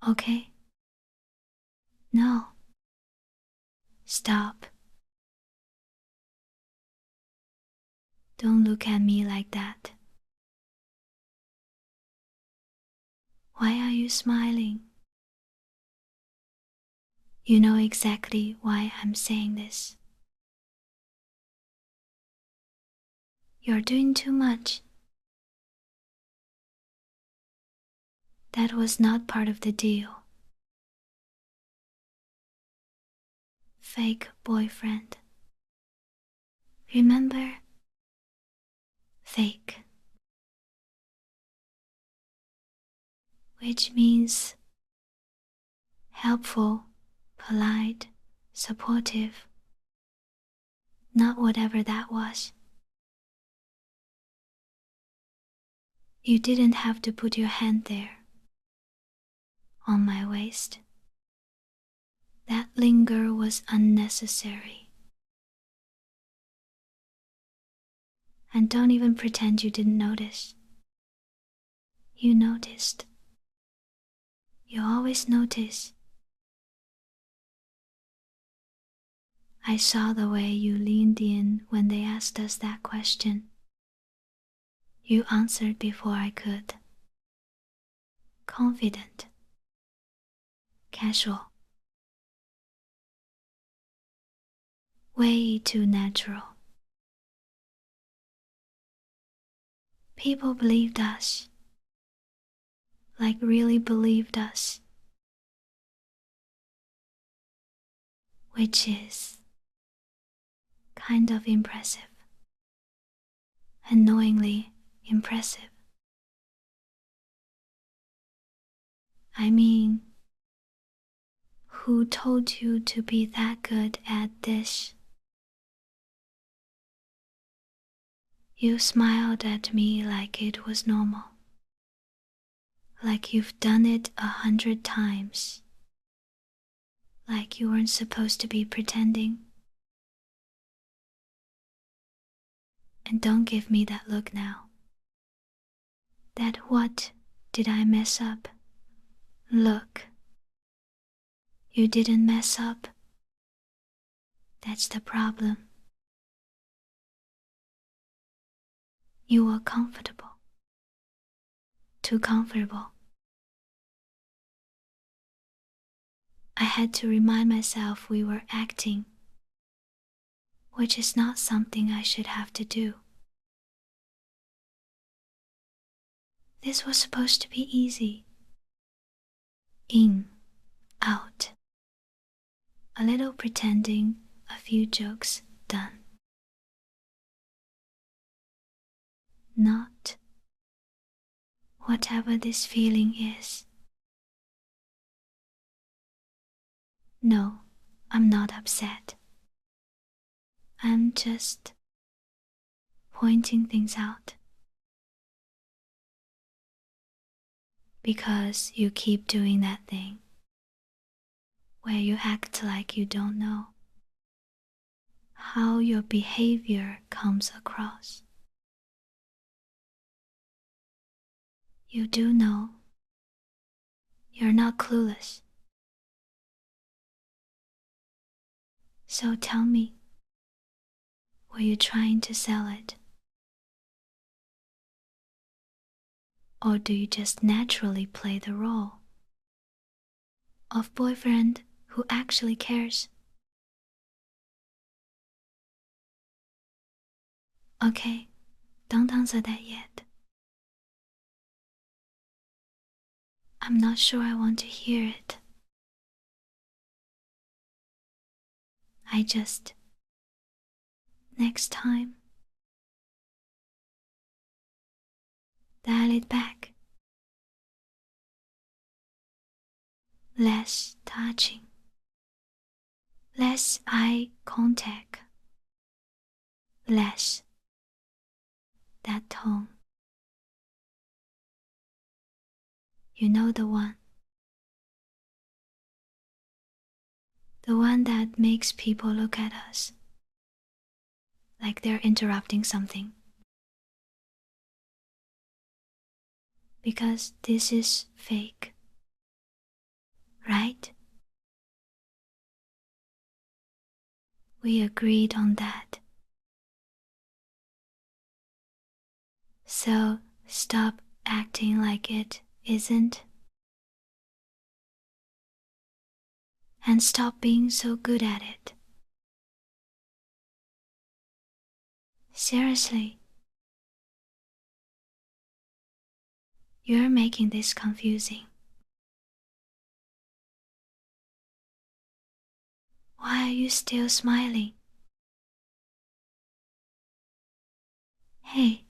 Okay? No. Stop. Don't look at me like that. Why are you smiling? You know exactly why I'm saying this. You're doing too much. That was not part of the deal. Fake boyfriend. Remember? Fake. Which means helpful, polite, supportive. Not whatever that was. You didn't have to put your hand there, on my waist. That linger was unnecessary. And don't even pretend you didn't notice. You noticed. You always notice. I saw the way you leaned in when they asked us that question. You answered before I could. Confident. Casual. Way too natural. People believed us. Like really believed us. Which is kind of impressive. Annoyingly impressive. I mean, who told you to be that good at this? You smiled at me like it was normal. Like you've done it 100 times. Like you weren't supposed to be pretending. And don't give me that look now. That what did I mess up? Look. You didn't mess up. That's the problem. You were comfortable. Too comfortable. I had to remind myself we were acting, which is not something I should have to do. This was supposed to be easy. In, out. A little pretending, a few jokes, done. Not whatever this feeling is. No, I'm not upset. I'm just pointing things out. Because you keep doing that thing where you act like you don't know how your behavior comes across. You do know. You're not clueless. So tell me, were you trying to sell it? Or do you just naturally play the role of boyfriend who actually cares? Okay, don't answer that yet. I'm not sure I want to hear it. I just... Next time, dial it back. Less touching. Less eye contact. Less that tone. You know the one. The one that makes people look at us like they're interrupting something. Because this is fake. right? We agreed on that. So stop acting like it isn't. And stop being so good at it. Seriously. You're making this confusing. Why are you still smiling? Hey.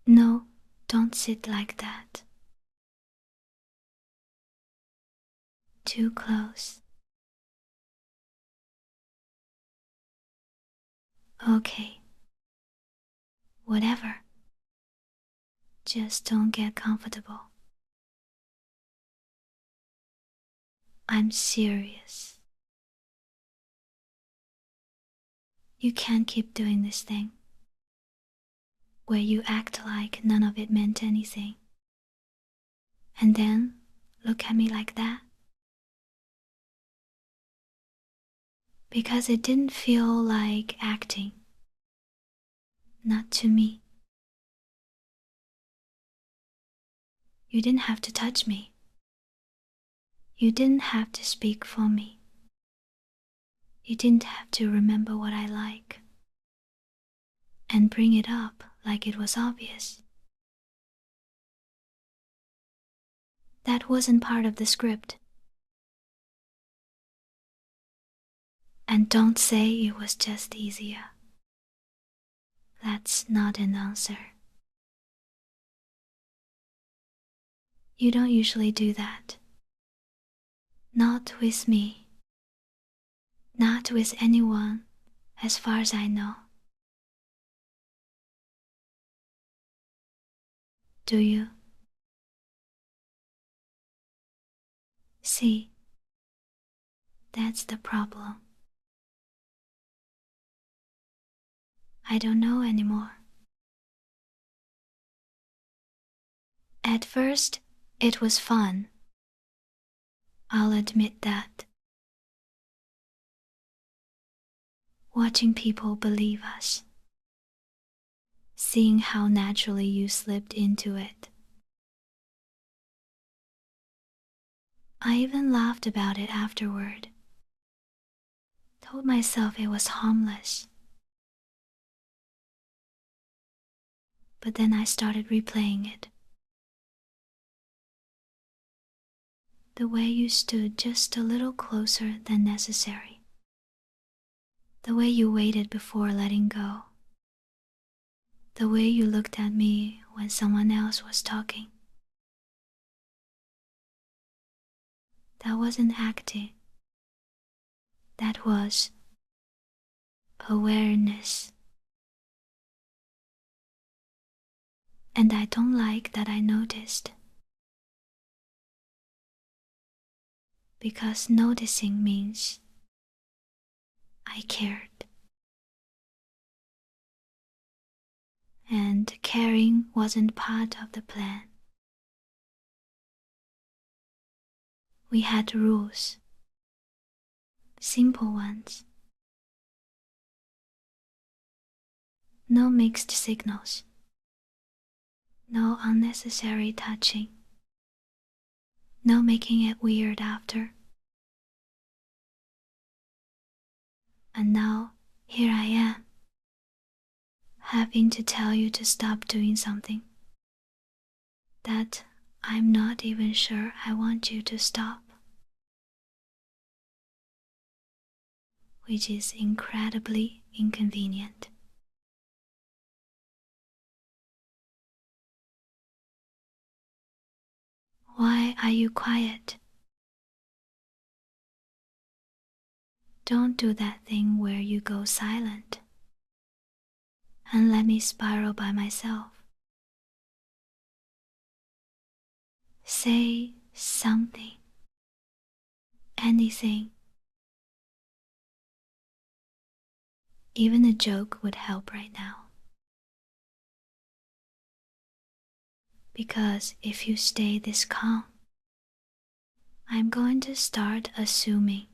No, don't sit like that. Too close. Okay. Whatever. Just don't get comfortable. I'm serious. You can't keep doing this thing where you act like none of it meant anything. And then look at me like that. Because it didn't feel like acting. Not to me. You didn't have to touch me. You didn't have to speak for me. You didn't have to remember what I like and bring it up like it was obvious. That wasn't part of the script. And don't say it was just easier. That's not an answer. You don't usually do that. Not with me. Not with anyone, as far as I know. Do you? See, that's the problem. I don't know anymore. At first, it was fun. I'll admit that. Watching people believe us. Seeing how naturally you slipped into it. I even laughed about it afterward. Told myself it was harmless. But then I started replaying it. The way you stood just a little closer than necessary. The way you waited before letting go. The way you looked at me when someone else was talking. That wasn't acting. That was awareness. And I don't like that I noticed. Because noticing means I cared. And caring wasn't part of the plan. We had rules. Simple ones. No mixed signals. No unnecessary touching. No making it weird after. And now, here I am, having to tell you to stop doing something that I'm not even sure I want you to stop. Which is incredibly inconvenient. Why are you quiet? Don't do that thing where you go silent and let me spiral by myself. Say something, anything. Even a joke would help right now. Because if you stay this calm, I'm going to start assuming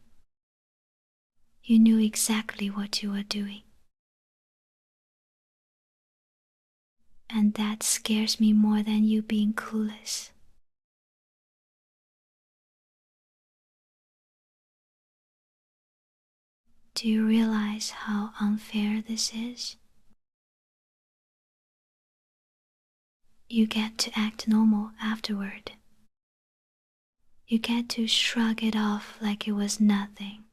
you knew exactly what you were doing. And that scares me more than you being clueless. Do you realize how unfair this is? You get to act normal afterward. You get to shrug it off like it was nothing.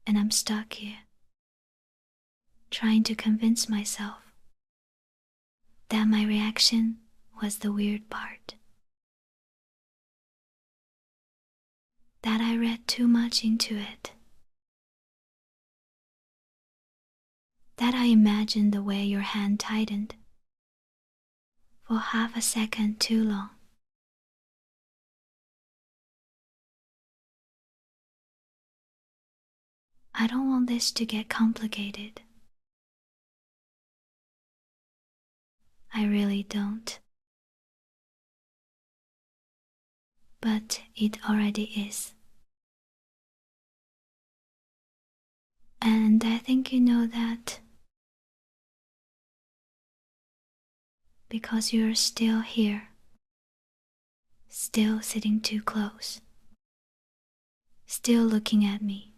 And I'm stuck here, trying to convince myself that my reaction was the weird part. That I read too much into it. That I imagined the way your hand tightened for half a second too long. I don't want this to get complicated. I really don't. But it already is. And I think you know that because you're still here, still sitting too close, still looking at me,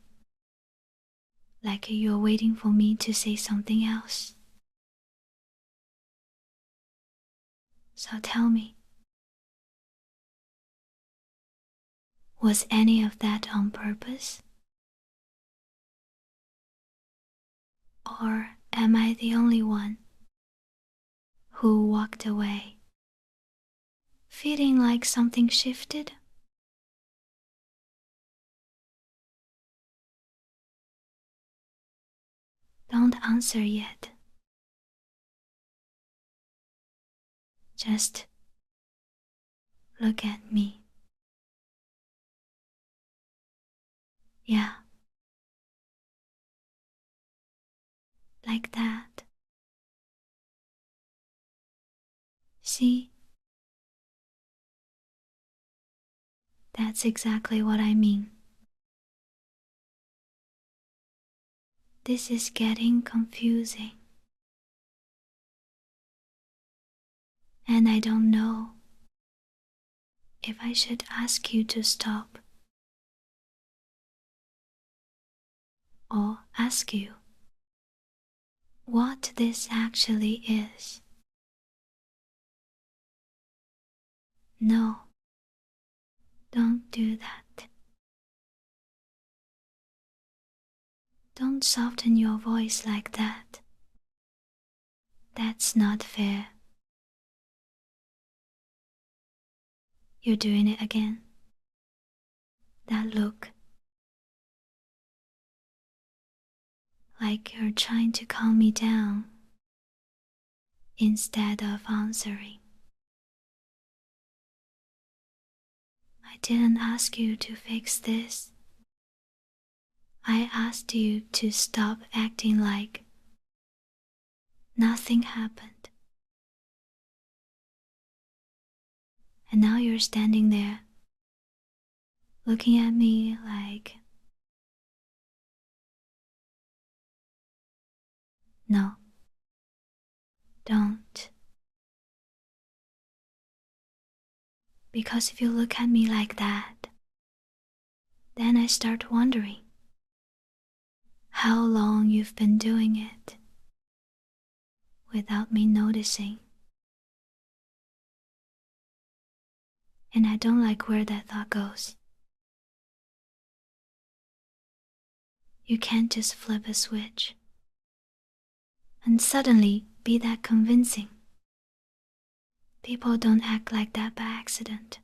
like you're waiting for me to say something else. So tell me, was any of that on purpose? Or am I the only one who walked away, feeling like something shifted? Don't answer yet. Just look at me. Yeah. Like that. See? That's exactly what I mean. This is getting confusing. And I don't know if I should ask you to stop or ask you what this actually is. No, don't do that. Don't soften your voice like that. That's not fair. You're doing it again. That look. Like you're trying to calm me down instead of answering. I didn't ask you to fix this. I asked you to stop acting like nothing happened. And now you're standing there, looking at me like, no, don't. Because if you look at me like that, then I start wondering how long you've been doing it without me noticing. And I don't like where that thought goes. You can't just flip a switch and suddenly be that convincing. People don't act like that by accident.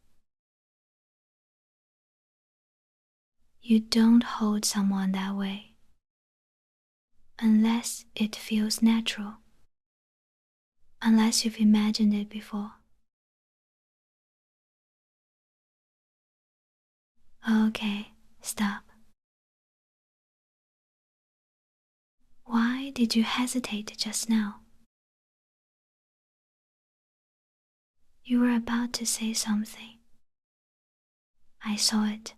You don't hold someone that way unless it feels natural, unless you've imagined it before. Okay, stop. Why did you hesitate just now? You were about to say something. I saw it.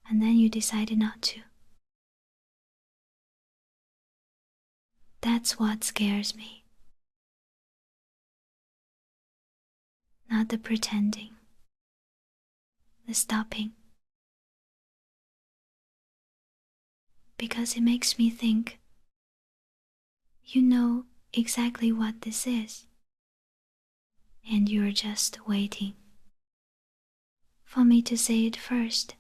And then you decided not to. That's what scares me. Not the pretending, the stopping. Because it makes me think, you know exactly what this is, and you're just waiting for me to say it first.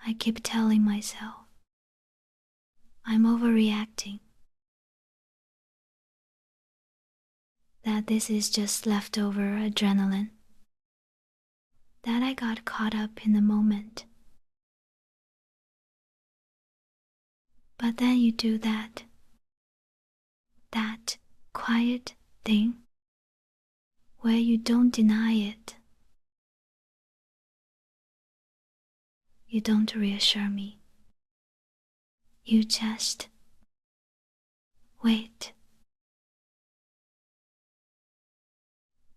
I keep telling myself I'm overreacting, that this is just leftover adrenaline, that I got caught up in the moment. But then you do that quiet thing where you don't deny it. You don't reassure me. You just wait.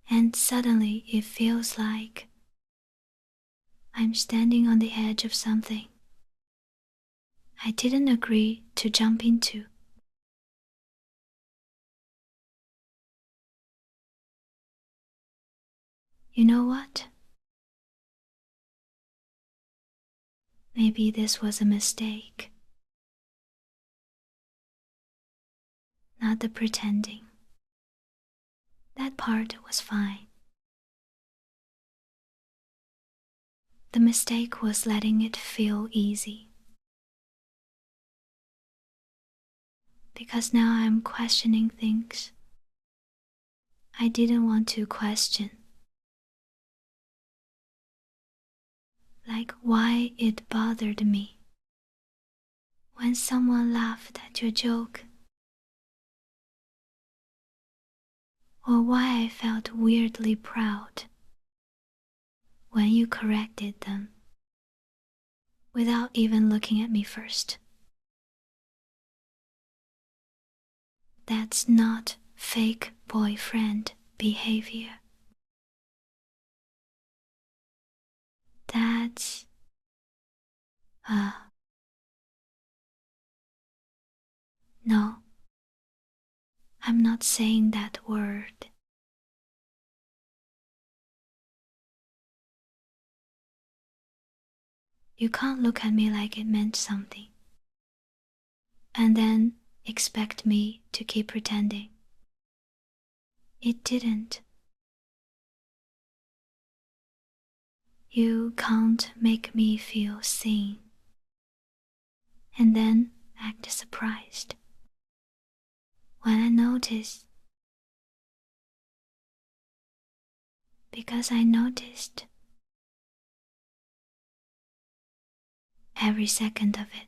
And suddenly it feels like I'm standing on the edge of something I didn't agree to jump into. You know what? Maybe this was a mistake. Not the pretending. That part was fine. The mistake was letting it feel easy. Because now I'm questioning things I didn't want to question. Like why it bothered me when someone laughed at your joke, or why I felt weirdly proud when you corrected them without even looking at me first. That's not fake boyfriend behavior. That's no, I'm not saying that word. You can't look at me like it meant something and then expect me to keep pretending. It didn't. You can't make me feel seen and then act surprised when I notice, because I noticed every second of it.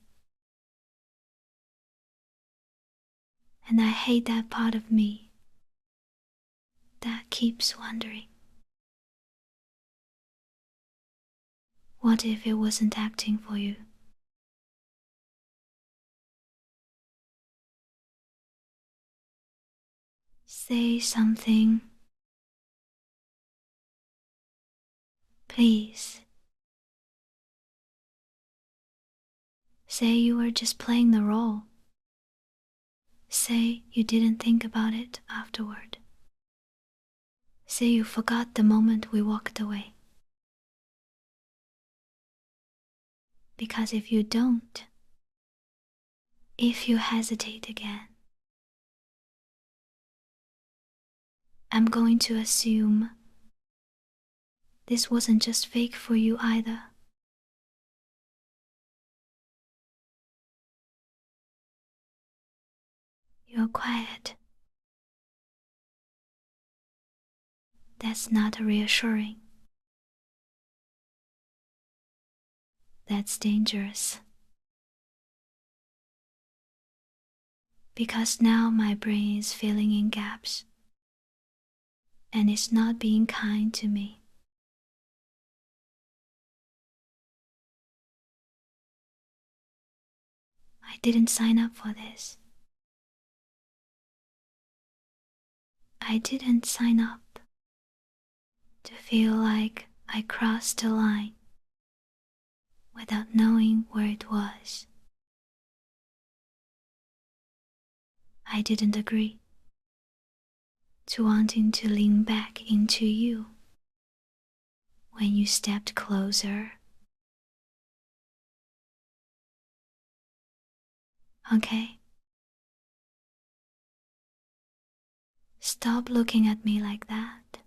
And I hate that part of me that keeps wondering, what if it wasn't acting for you? Say something. Please. Say you were just playing the role. Say you didn't think about it afterward. Say you forgot the moment we walked away. Because if you don't, if you hesitate again, I'm going to assume this wasn't just fake for you either. You're quiet. That's not reassuring. That's dangerous. Because now my brain is filling in gaps, and it's not being kind to me. I didn't sign up for this. I didn't sign up to feel like I crossed the line without knowing where it was. I didn't agree to wanting to lean back into you when you stepped closer. Okay? Stop looking at me like that.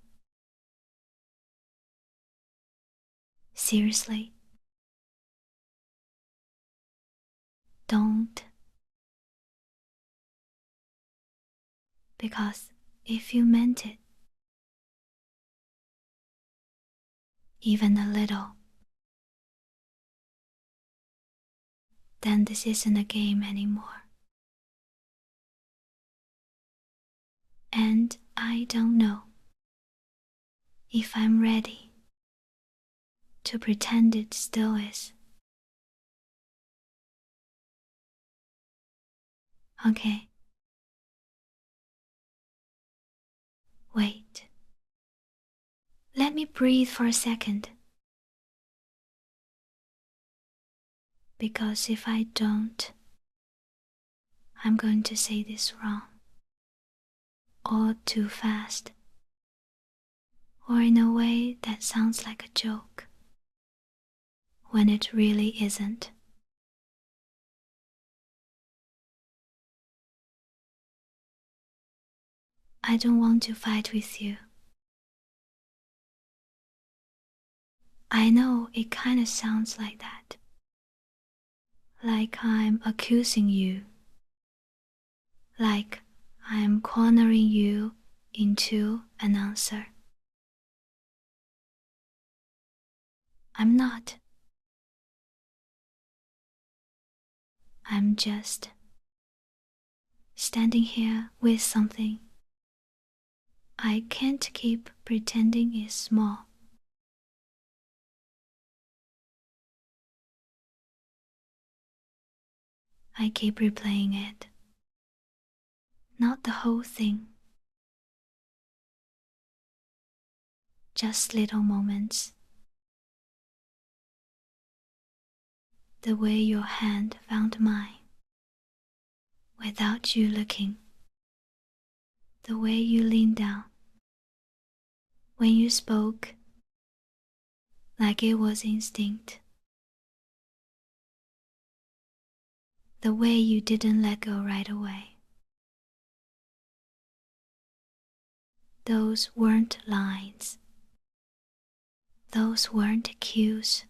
Seriously. Don't. Because if you meant it, even a little, then this isn't a game anymore. And I don't know if I'm ready to pretend it still is. Okay. Wait. Let me breathe for a second. Because if I don't, I'm going to say this wrong, or too fast, or in a way that sounds like a joke, when it really isn't. I don't want to fight with you. I know it kind of sounds like that, like I'm accusing you, like I'm cornering you into an answer. I'm not. I'm just standing here with something I can't keep pretending is small. I keep replaying it. Not the whole thing. Just little moments. The way your hand found mine, without you looking. The way you leaned down, when you spoke, like it was instinct. The way you didn't let go right away. Those weren't lines. Those weren't cues.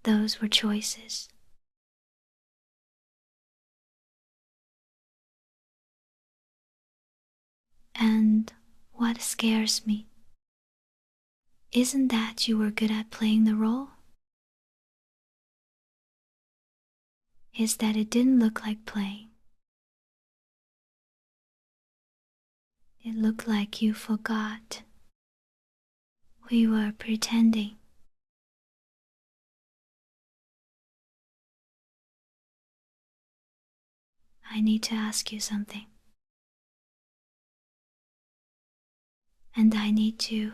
Those were choices. And what scares me isn't that you were good at playing the role. It's that it didn't look like playing. It looked like you forgot. We were pretending. I need to ask you something. And I need you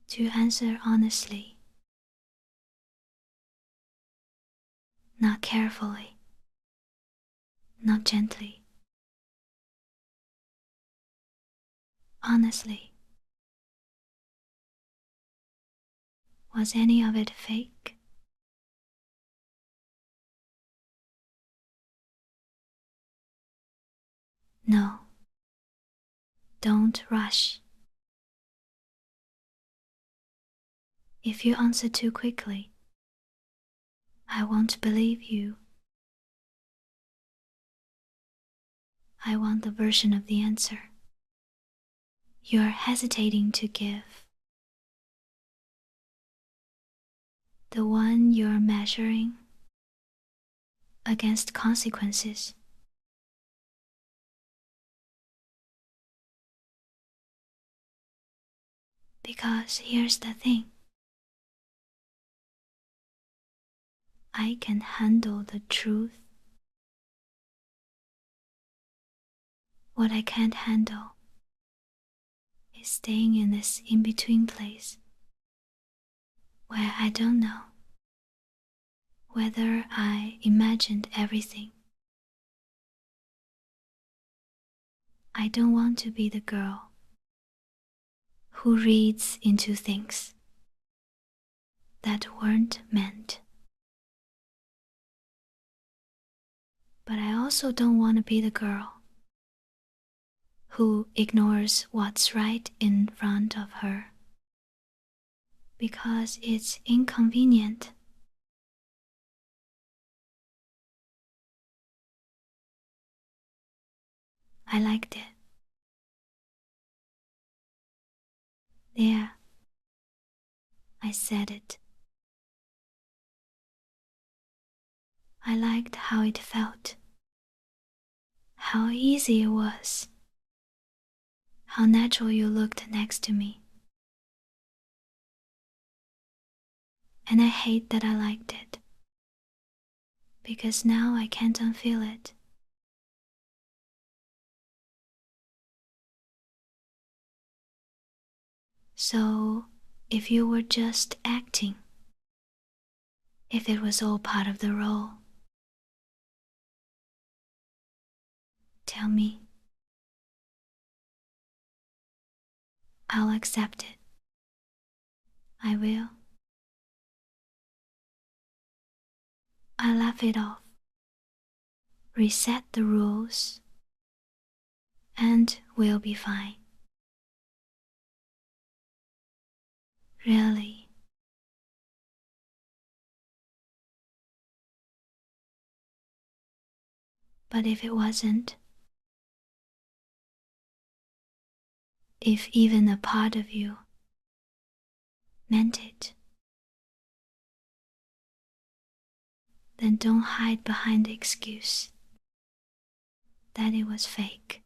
to answer honestly, not carefully, not gently. Honestly, was any of it fake? No. Don't rush. If you answer too quickly, I won't believe you. I want the version of the answer you're hesitating to give. The one you're measuring against consequences. Because here's the thing. I can handle the truth. What I can't handle is staying in this in-between place where I don't know whether I imagined everything. I don't want to be the girl who reads into things that weren't meant. But I also don't want to be the girl who ignores what's right in front of her because it's inconvenient. I liked it. There, I said it. I liked how it felt, how easy it was, how natural you looked next to me. And I hate that I liked it, because now I can't unfeel it. So, if you were just acting, if it was all part of the role, tell me. I'll accept it. I will. I'll laugh it off, reset the rules, and we'll be fine. Really. But if it wasn't, if even a part of you meant it, then don't hide behind the excuse that it was fake.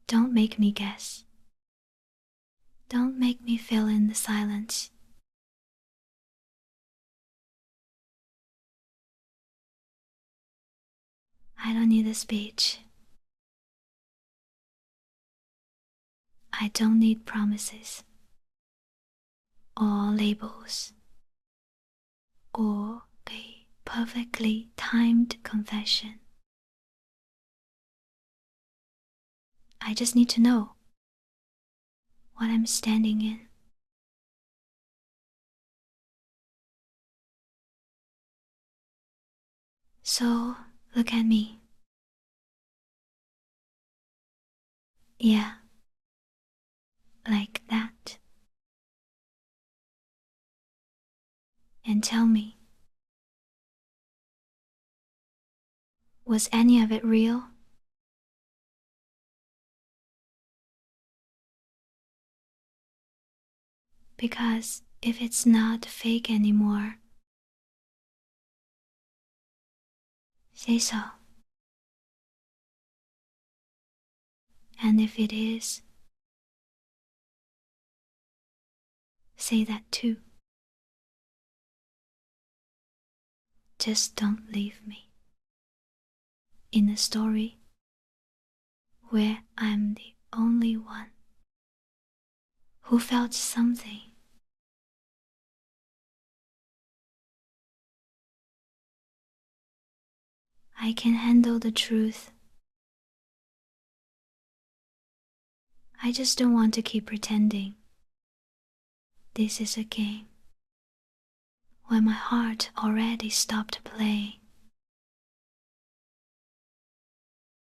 Don't make me guess. Don't make me fill in the silence. I don't need a speech. I don't need promises or labels or a perfectly timed confession. I just need to know what I'm standing in. So, look at me. Yeah, like that. And tell me, was any of it real? Because if it's not fake anymore, say so. And if it is, say that too. Just don't leave me in a story where I'm the only one who felt something. I can handle the truth. I just don't want to keep pretending. This is a game where my heart already stopped playing.